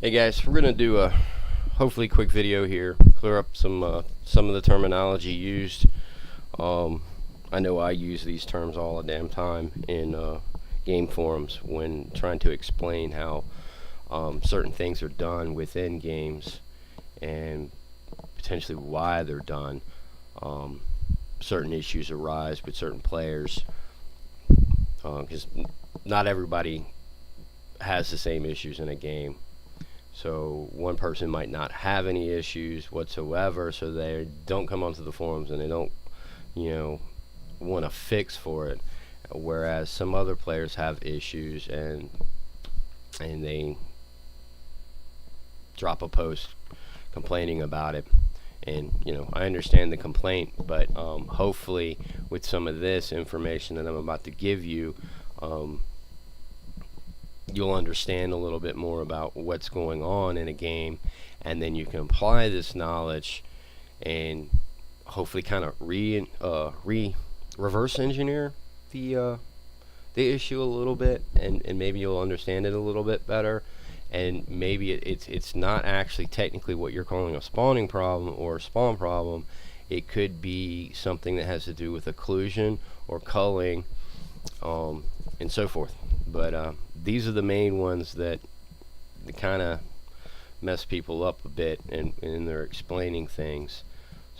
Hey guys, we're gonna do a hopefully quick video here, clear up some of the terminology used. I know I use these terms all the damn time in game forums when trying to explain how certain things are done within games and potentially why they're done. Certain issues arise with certain players because not everybody has the same issues in a game. So one person might not have any issues whatsoever, so they don't come onto the forums and they don't, want a fix for it. Whereas some other players have issues and they drop a post complaining about it. And I understand the complaint, but hopefully with some of this information that I'm about to give you, you'll understand a little bit more about what's going on in a game, and then you can apply this knowledge and hopefully kind of reverse engineer the issue a little bit, and maybe you'll understand it a little bit better. And maybe it's not actually technically what you're calling a spawning problem or a spawn problem. It could be something that has to do with occlusion or culling, and so forth. But these are the main ones that kind of mess people up a bit in their explaining things.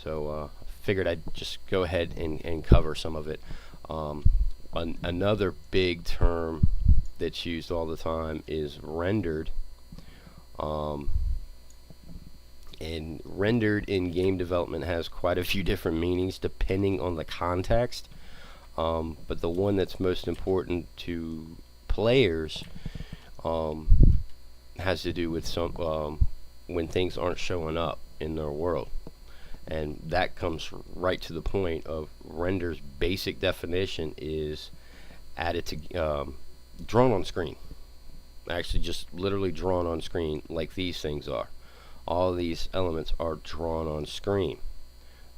So I figured I'd just go ahead and cover some of it. Another big term that's used all the time is rendered. And rendered in game development has quite a few different meanings depending on the context. But the one that's most important to players has to do with when things aren't showing up in their world. And that comes right to the point of render's basic definition is added to drawn on screen. Actually just literally drawn on screen like these things are. All these elements are drawn on screen,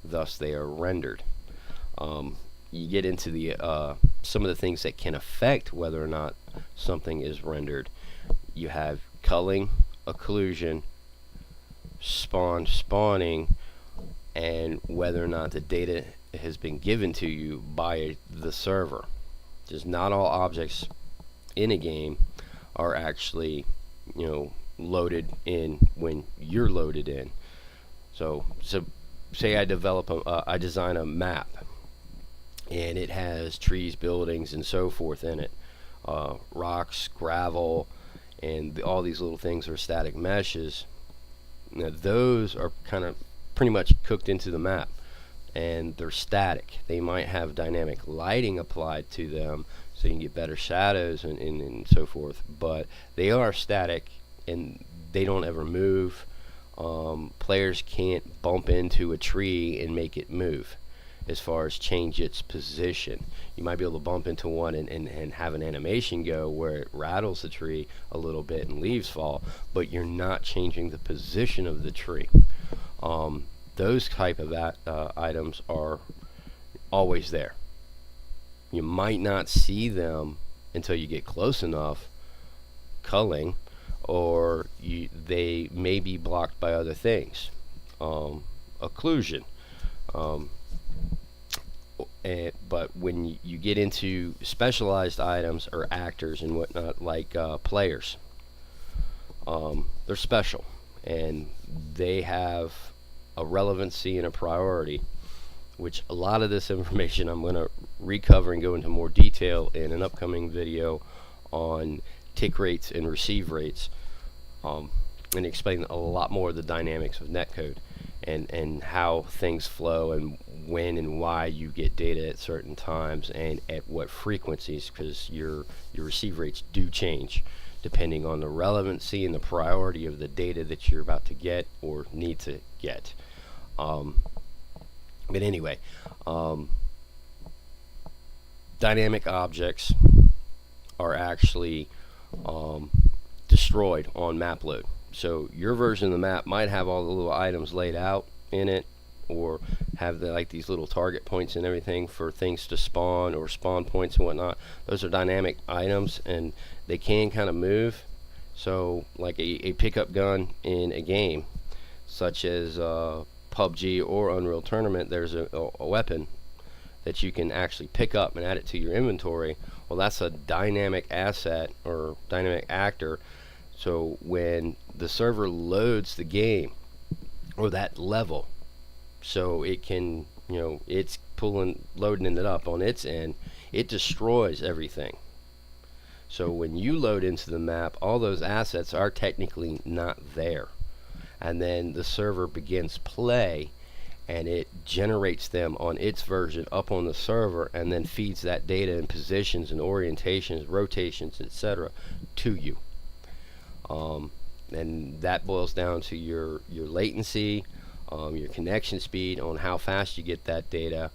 thus they are rendered. You get into the some of the things that can affect whether or not something is rendered. You have culling, occlusion, spawning, and whether or not the data has been given to you by the server. Just not all objects in a game are actually, loaded in when you're loaded in. So say I design a map, and it has trees, buildings, and so forth in it, rocks, gravel, and all these little things are static meshes. Now those are kind of pretty much cooked into the map, and they're static. They might have dynamic lighting applied to them so you can get better shadows and so forth, but they are static and they don't ever move. Players can't bump into a tree and make it move as far as change its position. You might be able to bump into one and have an animation go where it rattles the tree a little bit and leaves fall, but you're not changing the position of the tree. Those type of items are always there. You might not see them until you get close enough, culling, or they may be blocked by other things. Occlusion. But when you get into specialized items or actors and whatnot, like players, they're special and they have a relevancy and a priority, which a lot of this information I'm going to recover and go into more detail in an upcoming video on tick rates and receive rates, and explain a lot more of the dynamics of netcode and how things flow and when and why you get data at certain times and at what frequencies, because your receive rates do change depending on the relevancy and the priority of the data that you're about to get or need to get. But anyway, dynamic objects are actually destroyed on map load. So your version of the map might have all the little items laid out in it, or have like these little target points and everything for things to spawn, or spawn points and whatnot. Those are dynamic items and they can kind of move. So like a pickup gun in a game such as PUBG or Unreal Tournament, there's a weapon that you can actually pick up and add it to your inventory. Well, that's a dynamic asset or dynamic actor. So when the server loads the game or that level, so it can, it's loading it up on its end, it destroys everything. So when you load into the map, all those assets are technically not there. And then the server begins play, and it generates them on its version up on the server, and then feeds that data in positions and orientations, rotations, etc. to you. And that boils down to your latency, your connection speed, on how fast you get that data.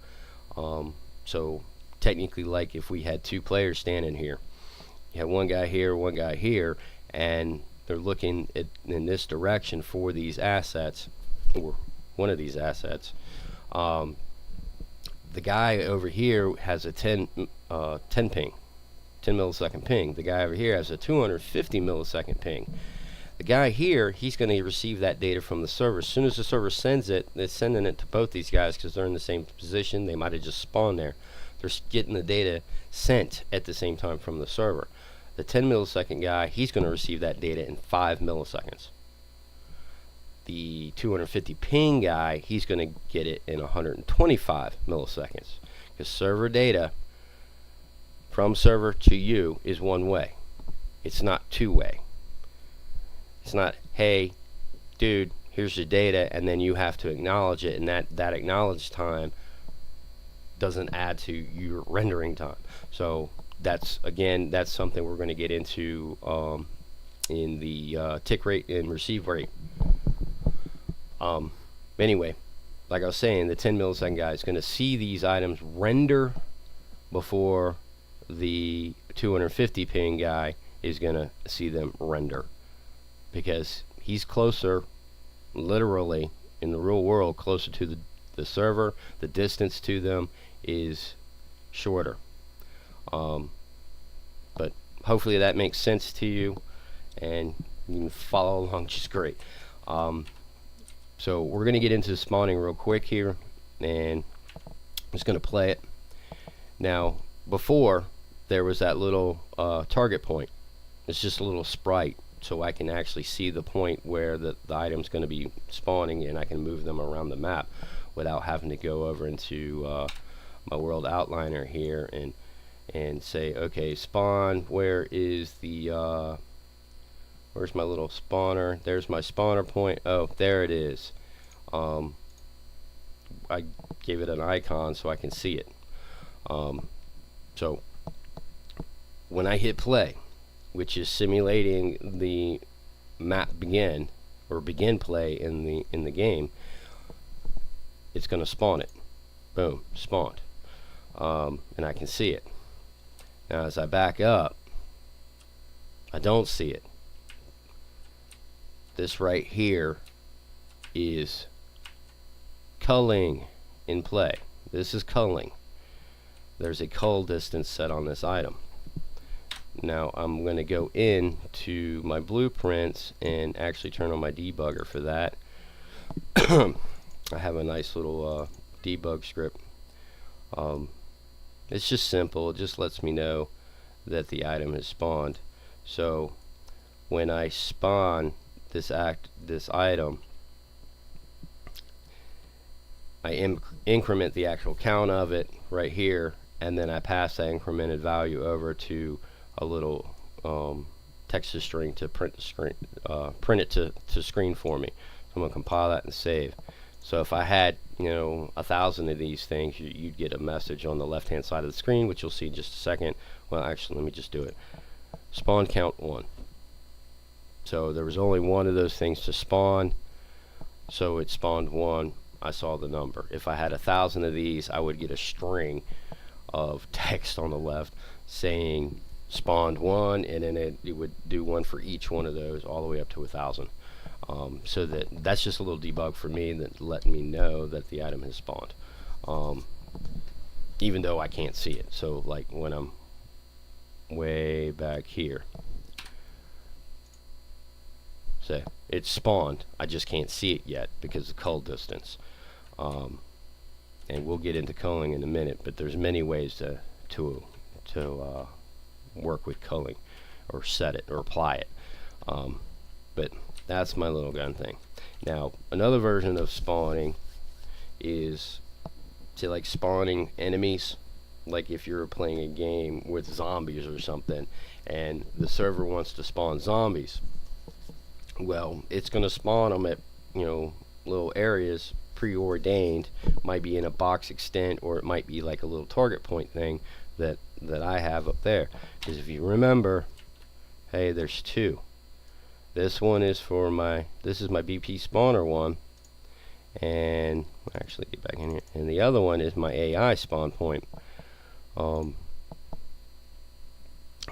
So technically, like if we had two players standing here, you have one guy here, and they're looking in this direction for these assets, or one of these assets. The guy over here has a 10 ping, 10 millisecond ping. The guy over here has a 250 millisecond ping. The guy here, he's going to receive that data from the server. As soon as the server sends it, they're sending it to both these guys because they're in the same position. They might have just spawned there. They're getting the data sent at the same time from the server. The 10 millisecond guy, he's going to receive that data in 5 milliseconds. The 250 ping guy, he's going to get it in 125 milliseconds. Because server data from server to you is one way. It's not two-way. It's not, hey, dude, here's your data, and then you have to acknowledge it, and that acknowledge time doesn't add to your rendering time. So that's something we're going to get into in the tick rate and receive rate. Anyway, like I was saying, the 10 millisecond guy is going to see these items render before the 250 ping guy is going to see them render, because he's closer, literally in the real world, closer to the server. The distance to them is shorter. But hopefully that makes sense to you, and you can follow along just great. So we're going to get into spawning real quick here, and I'm just going to play it. Now, before, there was that little target point. It's just a little sprite, so I can actually see the point where the item's going to be spawning, and I can move them around the map without having to go over into my world outliner here and say, okay, spawn, where is the where's my little spawner? There's my spawner point. Oh, there it is. I gave it an icon so I can see it. So when I hit play, which is simulating the map begin play in the game, it's going to spawn it. Boom, spawned. And I can see it. Now as I back up, I don't see it. This right here is culling in play. This is culling. There's a cull distance set on this item. Now I'm going to go into my blueprints and actually turn on my debugger for that. I have a nice little debug script. It's just simple. It just lets me know that the item has spawned. So when I spawn this item, I increment the actual count of it right here, and then I pass that incremented value over to a little text to string to print it to screen for me. So I'm gonna compile that and save. So if I had 1,000 of these things, you'd get a message on the left hand side of the screen, which you'll see in just a second. Well, actually, let me just do it. Spawn count 1. So there was only one of those things to spawn, so it spawned 1. I saw the number. If I had 1,000 of these, I would get a string of text on the left saying spawned 1, and then it would do 1 for each one of those all the way up to 1,000. So that's just a little debug for me that let me know that the item has spawned, even though I can't see it. So like when I'm way back here, So it's spawned. I just can't see it yet because of cull distance. And we'll get into culling in a minute, but there's many ways to work with culling, or set it, or apply it. But that's my little gun thing. Now, another version of spawning is, say, like spawning enemies. Like if you're playing a game with zombies or something, and the server wants to spawn zombies, well, it's going to spawn them at, little areas preordained. Might be in a box extent, or it might be like a little target point thing that I have up there. Because if you remember, hey, there's two. This one is for this is my BP spawner one, and actually get back in here. And the other one is my AI spawn point. Let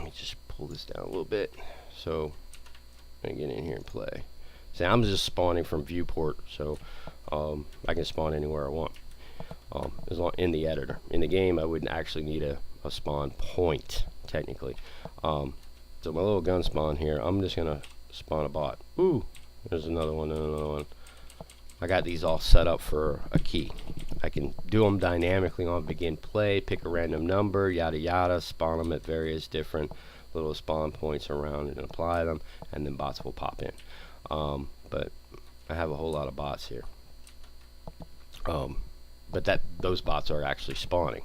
me just pull this down a little bit so I can get in here and play. See, I'm just spawning from viewport, so I can spawn anywhere I want, as long in the editor. In the game, I wouldn't actually need a spawn point technically. So my little gun spawn here, I'm just gonna spawn a bot. Ooh, there's another one, another one. I got these all set up for a key. I can do them dynamically on begin play, pick a random number, yada yada, spawn them at various different little spawn points around and apply them, and then bots will pop in. But I have a whole lot of bots here. But those bots are actually spawning.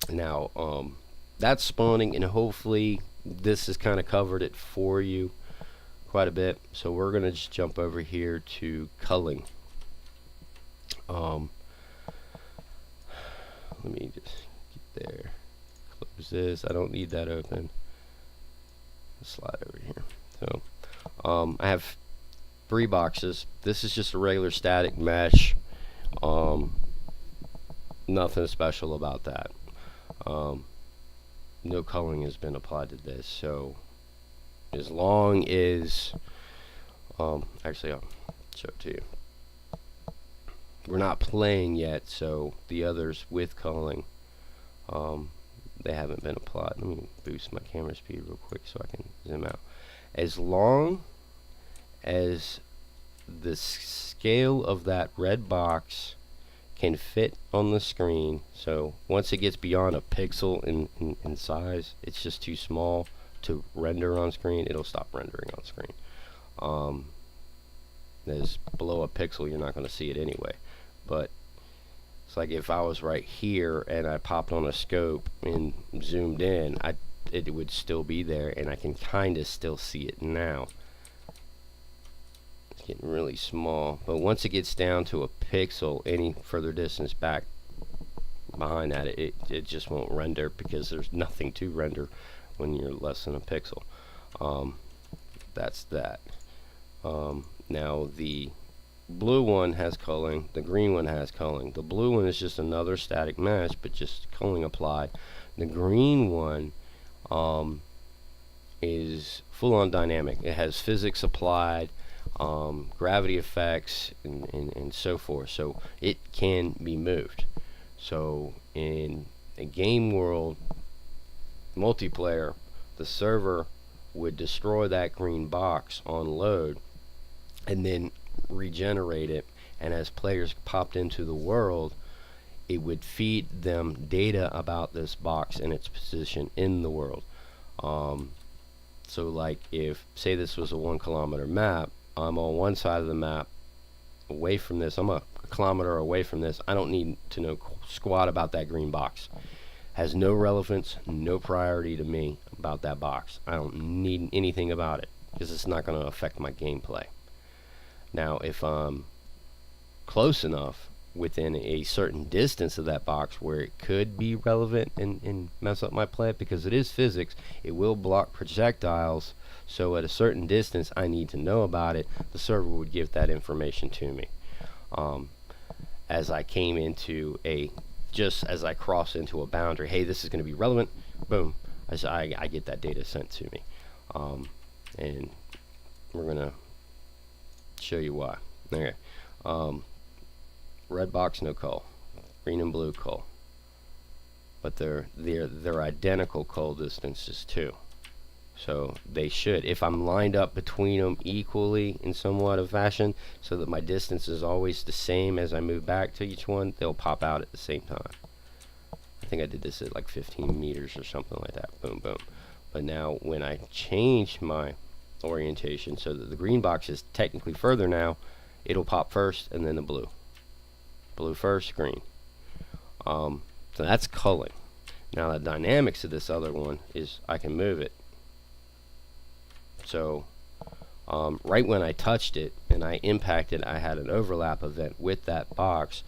Now, that's spawning, and hopefully this has kind of covered it for you quite a bit. So we're going to just jump over here to culling. Let me just get there. Close this. I don't need that open. Slide over here. So I have 3 boxes. This is just a regular static mesh. Nothing special about that. No culling has been applied to this, so as long as actually I'll show it to you. We're not playing yet, so the others with culling, they haven't been applied. Let me boost my camera speed real quick so I can zoom out. As long as the scale of that red box can fit on the screen, so once it gets beyond a pixel in size, it's just too small to render on screen, it'll stop rendering on screen. As below a pixel, you're not going to see it anyway. But it's like if I was right here and I popped on a scope and zoomed in, it would still be there, and I can kind of still see it now. It's getting really small, but once it gets down to a pixel, any further distance back behind that, it just won't render, because there's nothing to render when you're less than a pixel. That's that. Now the blue one has culling, the green one has culling. The blue one is just another static mesh, but just culling applied. The green one is full-on dynamic. It has physics applied, gravity effects, and so forth. So it can be moved. So in a game world multiplayer, the server would destroy that green box on load and then regenerate it, and as players popped into the world, it would feed them data about this box and its position in the world. So like if, say this was a 1 kilometer map, I'm on one side of the map away from this, I'm a kilometer away from this, I don't need to know squat about that green box. Has no relevance, no priority to me about that box. I don't need anything about it, because it's not going to affect my gameplay. Now if I'm close enough within a certain distance of that box where it could be relevant and mess up my play, because it is physics, it will block projectiles, so at a certain distance I need to know about it, the server would give that information to me. As I came into just as I cross into a boundary, hey, this is going to be relevant, boom, I get that data sent to me. And we're going to show you why. Okay. Red box, no cull. Green and blue cull. But they're identical cull distances too. So they should, if I'm lined up between them equally in somewhat of fashion, so that my distance is always the same as I move back to each one, they'll pop out at the same time. I think I did this at like 15 meters or something like that. Boom, boom. But now when I change my orientation so that the green box is technically further now, it'll pop first and then the blue. Blue first, green. So that's culling. Now the dynamics of this other one is I can move it. So right when I touched it and I impacted, I had an overlap event with that box.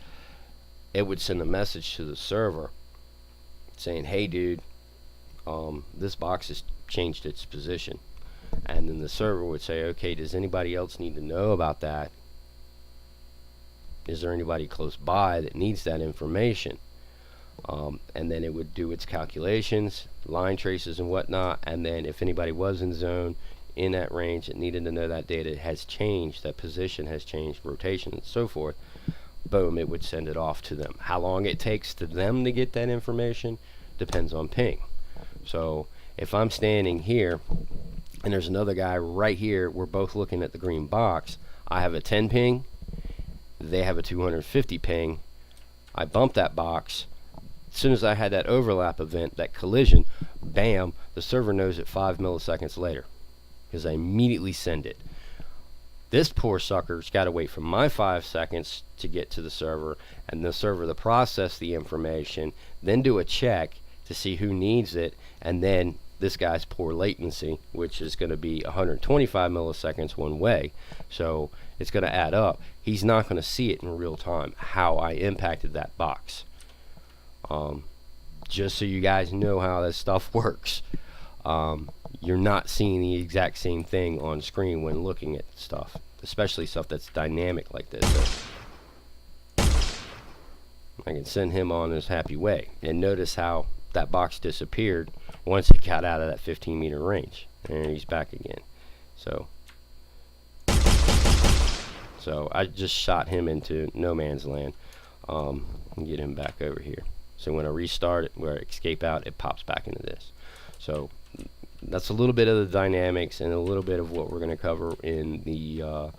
It would send a message to the server saying, hey dude, this box has changed its position. And then the server would say, okay, does anybody else need to know about that? Is there anybody close by that needs that information? And then it would do its calculations, line traces and whatnot, and then if anybody was in zone in that range that needed to know that data has changed, that position has changed, rotation and so forth, boom, it would send it off to them. How long it takes to them to get that information depends on ping. So if I'm standing here and there's another guy right here, we're both looking at the green box, I have a 10 ping, they have a 250 ping, I bump that box. As soon as I had that overlap event, that collision, bam, the server knows it 5 milliseconds later, because I immediately send it. This poor sucker's got to wait for my 5 seconds to get to the server, and the server to process the information, then do a check to see who needs it, and then this guy's poor latency, which is going to be 125 milliseconds one way, so it's going to add up. He's not going to see it in real time, how I impacted that box. Just so you guys know how this stuff works. You're not seeing the exact same thing on screen when looking at stuff, especially stuff that's dynamic like this. So I can send him on his happy way, and notice how that box disappeared once he got out of that 15-meter range, and he's back again. So I just shot him into no man's land, and get him back over here. So when I restart it, where I escape out, it pops back into this. So that's a little bit of the dynamics and a little bit of what we're going to cover in the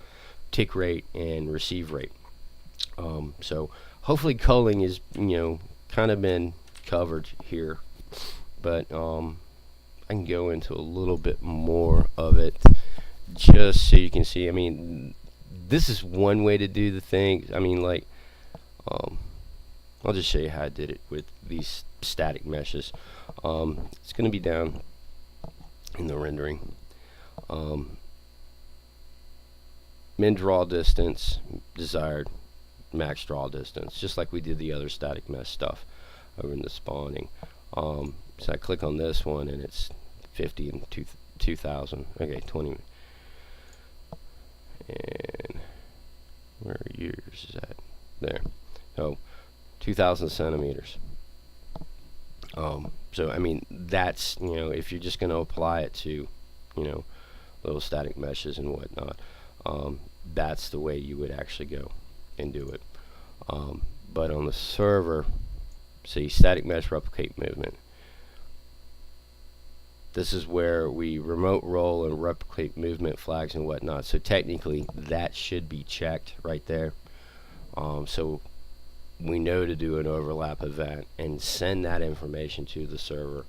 tick rate and receive rate. So hopefully culling is, kind of been covered here, but I can go into a little bit more of it just so you can see. I mean, this is one way to do the thing. I mean, like, I'll just show you how I did it with these static meshes. It's going to be down in the rendering. Min draw distance, desired max draw distance, just like we did the other static mesh stuff over in the spawning. So I click on this one and it's 50 and 2000. Okay, 20. And where are yours is at? There. So 2000 centimeters. So I mean, that's, if you're just going to apply it to, little static meshes and whatnot, that's the way you would actually go and do it. But on the server, see, static mesh replicate movement. This is where we remote roll and replicate movement flags and whatnot. So technically, that should be checked right there. So we know to do an overlap event and send that information to the server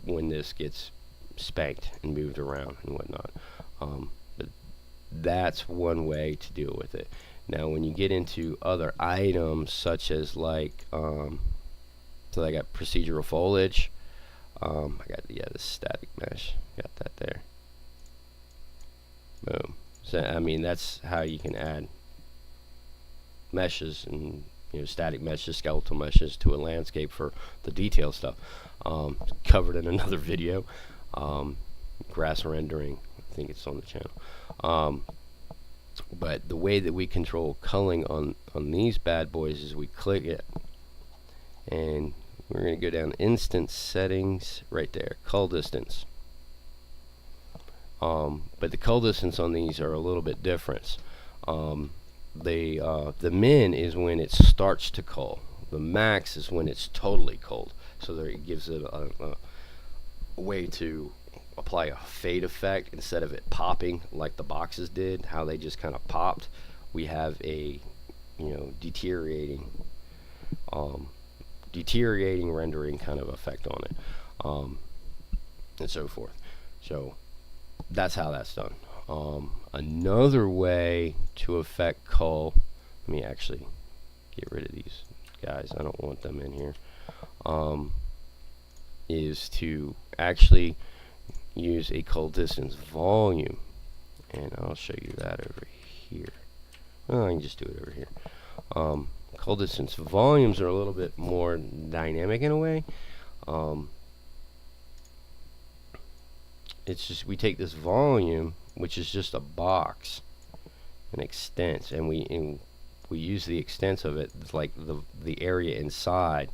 when this gets spanked and moved around and whatnot. But that's one way to deal with it. Now when you get into other items such as like so I got procedural foliage, I got the static mesh, got that there, boom. So I mean, that's how you can add meshes and static meshes, skeletal meshes to a landscape for the detail stuff. Covered in another video. Grass rendering, I think it's on the channel. But the way that we control culling on these bad boys is we click it, and we're going to go down instance settings right there, cull distance. But the cull distance on these are a little bit different. The min is when it starts to cull. The max is when it's totally culled. So there it gives it way to apply a fade effect instead of it popping like the boxes did, how they just kind of popped. We have a, deteriorating rendering kind of effect on it, and so forth. So that's how that's done. Another way to affect cull, let me actually get rid of these guys, I don't want them in here, is to actually use a cull distance volume, and I'll show you that over here. Well, I can just do it over here. Cull distance volumes are a little bit more dynamic in a way. It's just, we take this volume, which is just a box, an extent, and we use the extent of it, like the area inside.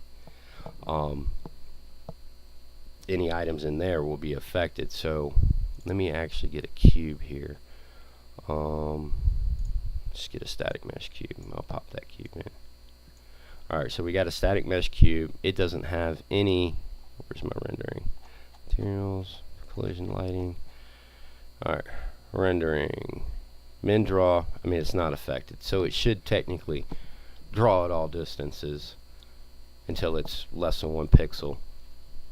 Any items in there will be affected. So let me actually get a cube here. Just get a static mesh cube. I'll pop that cube in. Alright, so we got a static mesh cube. It doesn't have any, where's my rendering? Materials, collision lighting. Alright, rendering. Min draw, I mean, it's not affected. So it should technically draw at all distances until it's less than 1 pixel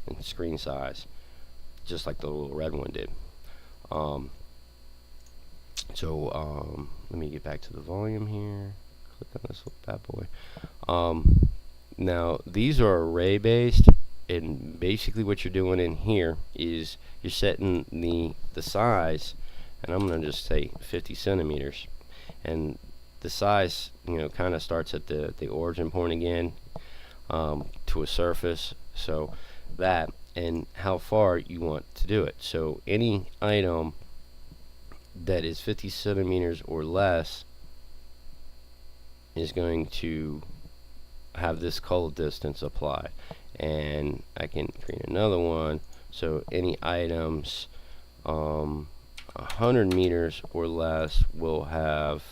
in screen size, just like the little red one did. Let me get back to the volume here. Click on this little bad boy. Now these are array based, and basically what you're doing in here is you're setting the size, and I'm gonna just say 50 centimeters, and the size, kind of starts at the origin point again, to a surface. So that, and how far you want to do it. So any item that is 50 centimeters or less is going to have this cull distance applied. And I can create another one. So any items 100 meters or less will have,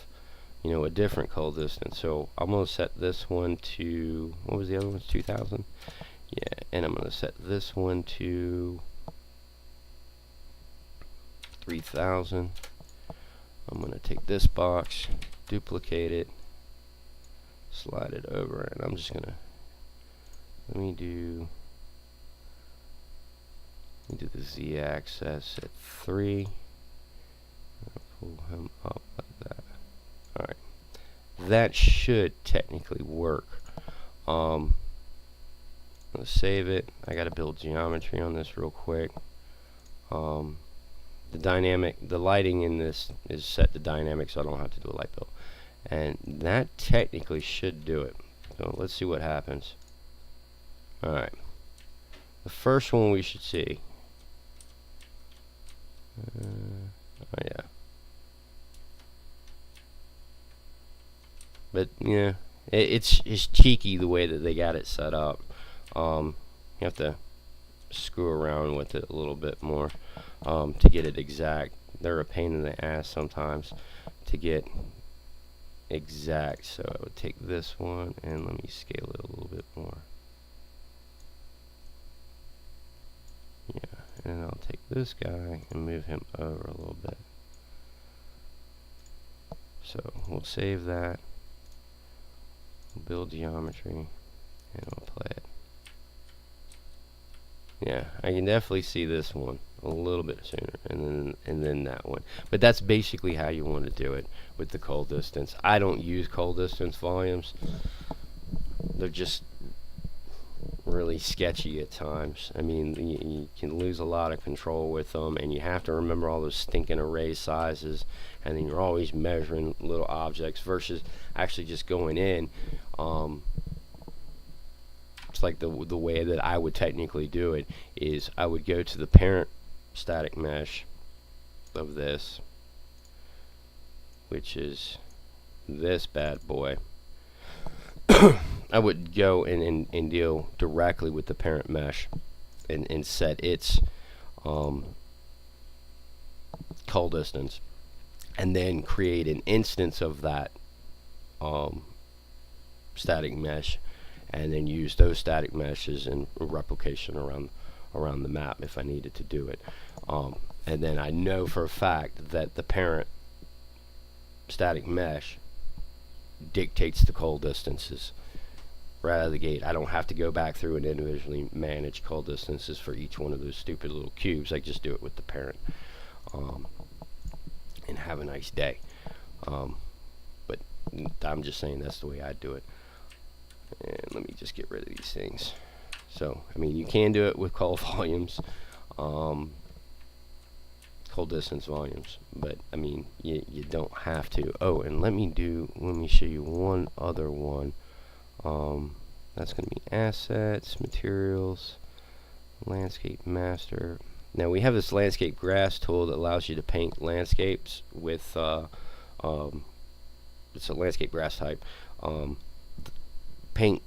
a different cull distance. So I'm going to set this one to, what was the other one? 2000. Yeah, and I'm going to set this one to 3000. I'm going to take this box, duplicate it, slide it over, and I'm just going to, let me do the z-axis at 3. I'll pull him up like that. Alright, that should technically work. I'm going to save it. I got to build geometry on this real quick. The lighting in this is set to dynamic, so I don't have to do a light build. And that technically should do it. So let's see what happens. Alright. The first one we should see. Oh yeah. But yeah, it's cheeky the way that they got it set up. You have to screw around with it a little bit more to get it exact. They're a pain in the ass sometimes to get exact. So I would take this one and let me scale it a little bit more. Yeah, and I'll take this guy and move him over a little bit. So we'll save that. We'll build geometry and we'll play it. Yeah, I can definitely see this one a little bit sooner, and then that one. But that's basically how you want to do it with the cull distance. I don't use cull distance volumes. They're just really sketchy at times. I mean, you can lose a lot of control with them, and you have to remember all those stinking array sizes, and then you're always measuring little objects versus actually just going in. It's like the way that I would technically do it is I would go to the parent static mesh of this, which is this bad boy. I would go and deal directly with the parent mesh and set its cull distance, and then create an instance of that static mesh, and then use those static meshes and replication around the map if I needed to do it. And then I know for a fact that the parent static mesh dictates the cull distances right out of the gate. I don't have to go back through and individually manage cull distances for each one of those stupid little cubes. I just do it with the parent, and have a nice day. But I'm just saying that's the way I do it. And let me just get rid of these things. So, I mean, you can do it with cull volumes, cull distance volumes, but I mean, you don't have to. Oh, and let me show you one other one. That's going to be assets, materials, landscape master. Now we have this landscape grass tool that allows you to paint landscapes with it's a landscape grass type. Paint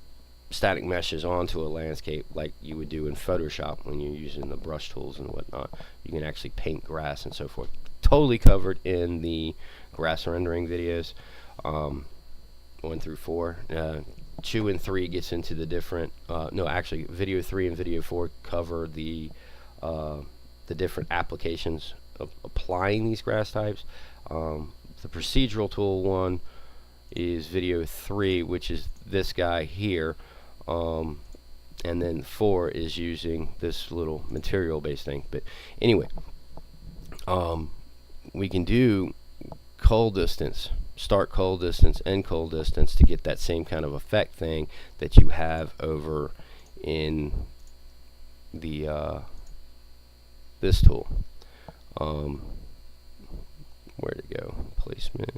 static meshes onto a landscape like you would do in Photoshop when you're using the brush tools and whatnot. You can actually paint grass and so forth. Totally covered in the grass rendering videos, 1 through 4. 2 and 3 gets into the different. No, actually, video 3 and video 4 cover the different applications of applying these grass types. The procedural tool one is video 3, which is this guy here, and then 4 is using this little material based thing. But anyway, we can do cull distance, start cull distance, end cull distance to get that same kind of effect thing that you have over in the this tool. Where to go? Placement,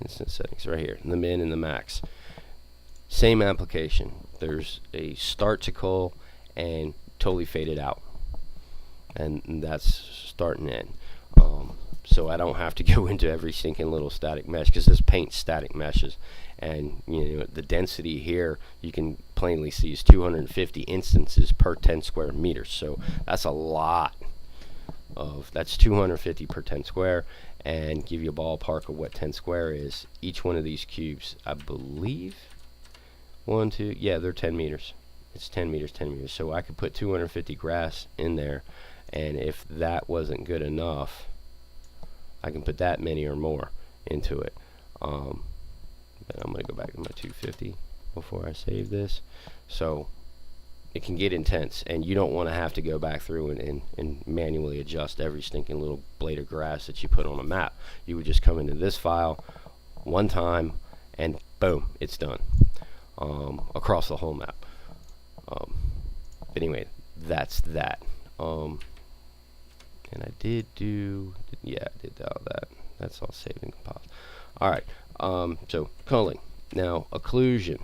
instance settings, right here, the min and the max. Same application. There's a start to cull and totally faded out, and that's start and end. So I don't have to go into every stinking little static mesh because this paints static meshes, and you know the density here you can plainly see is 250 instances per 10 square meters. So that's a lot. That's 250 per 10 square, and give you a ballpark of what 10 square is. Each one of these cubes, I believe, 1, 2, yeah, they're 10 meters. It's 10 meters, 10 meters. So I could put 250 grass in there, and if that wasn't good enough, I can put that many or more into it. But I'm going to go back to my 250 before I save this. So it can get intense, and you don't want to have to go back through and manually adjust every stinking little blade of grass that you put on a map. You would just come into this file one time, and boom, it's done across the whole map. But anyway, that's that. And I did do, yeah, I did all that. That's all saved and compiled. All right, so culling. Now, occlusion.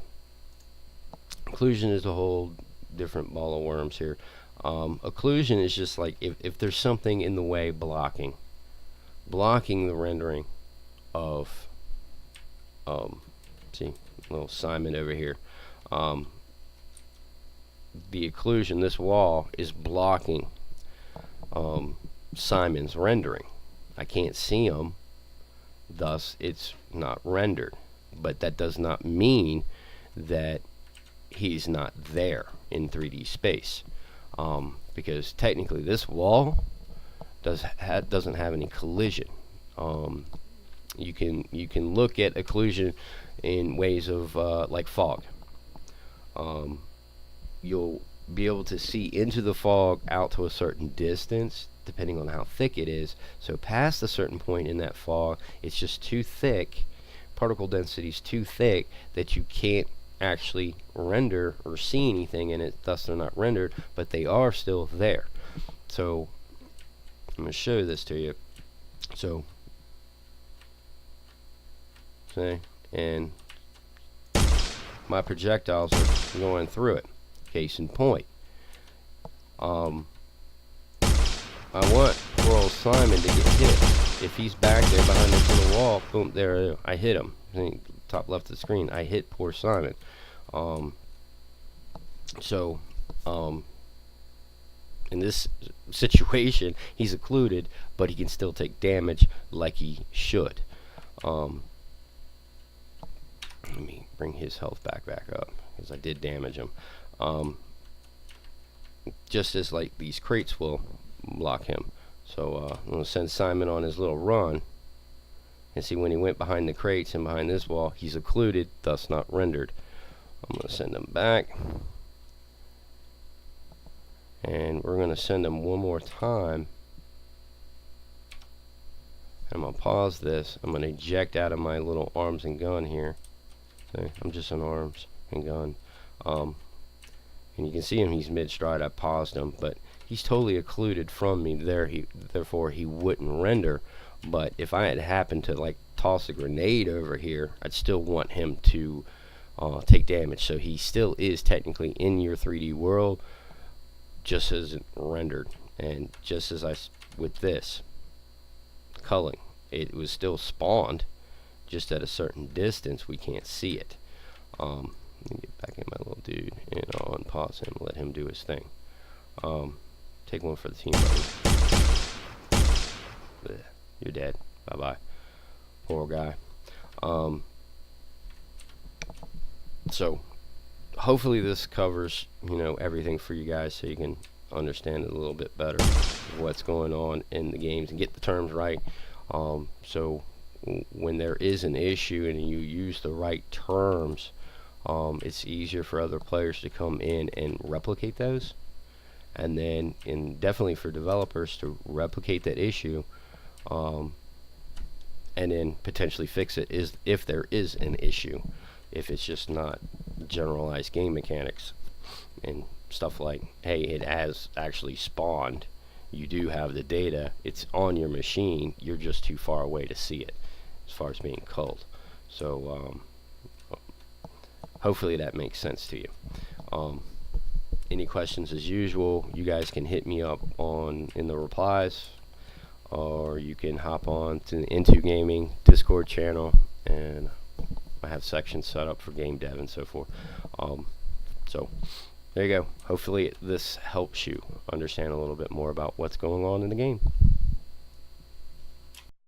Occlusion is a whole different ball of worms here. Occlusion is just like if there's something in the way blocking the rendering of see, little Simon over here. The occlusion, this wall is blocking Simon's rendering. I can't see him, thus it's not rendered. But that does not mean that he's not there in 3D space, because technically this wall doesn't have any collision. You can look at occlusion in ways of like fog. You'll be able to see into the fog out to a certain distance depending on how thick it is. So past a certain point in that fog, it's just too thick, particle density is too thick that you can't actually render or see anything in it, thus they're not rendered, but they are still there. So I'm going to show this to you. So see, and my projectiles are going through it. Case in point, I want poor old Simon to get hit. If he's back there behind this little wall, boom, there, I hit him. Top left of the screen, I hit poor Simon. In this situation, he's occluded, but he can still take damage like he should. Let me bring his health back up, because I did damage him. just as like these crates will block him. So I'm going to send Simon on his little run, and see when he went behind the crates and behind this wall, he's occluded, thus not rendered. I'm going to send him back, and we're going to send him one more time. I'm going to pause this. I'm going to eject out of my little arms and gun here. So I'm just in arms and gun. And you can see him, he's mid-stride. I paused him, but he's totally occluded from me there. Therefore he wouldn't render. But if I had happened to like toss a grenade over here, I'd still want him to take damage. So he still is technically in your 3D world, just isn't rendered. And just as with this culling, it was still spawned, just at a certain distance. We can't see it. Let me get back in my little dude, and I'll unpause him, let him do his thing. Take one for the team, buddy. You're dead. Bye bye. Poor guy. So hopefully this covers, you know, everything for you guys, so you can understand it a little bit better, what's going on in the games, and get the terms right. So when there is an issue and you use the right terms, it's easier for other players to come in and replicate those, and then definitely for developers to replicate that issue, and then potentially fix it if there is an issue. If it's just not generalized game mechanics and stuff like, hey, it has actually spawned, you do have the data, it's on your machine, you're just too far away to see it as far as being culled. So hopefully that makes sense to you. Any questions, as usual, you guys can hit me up in the replies, or you can hop on to the Into Gaming Discord channel, and I have sections set up for game dev and so forth. So there you go. Hopefully this helps you understand a little bit more about what's going on in the game.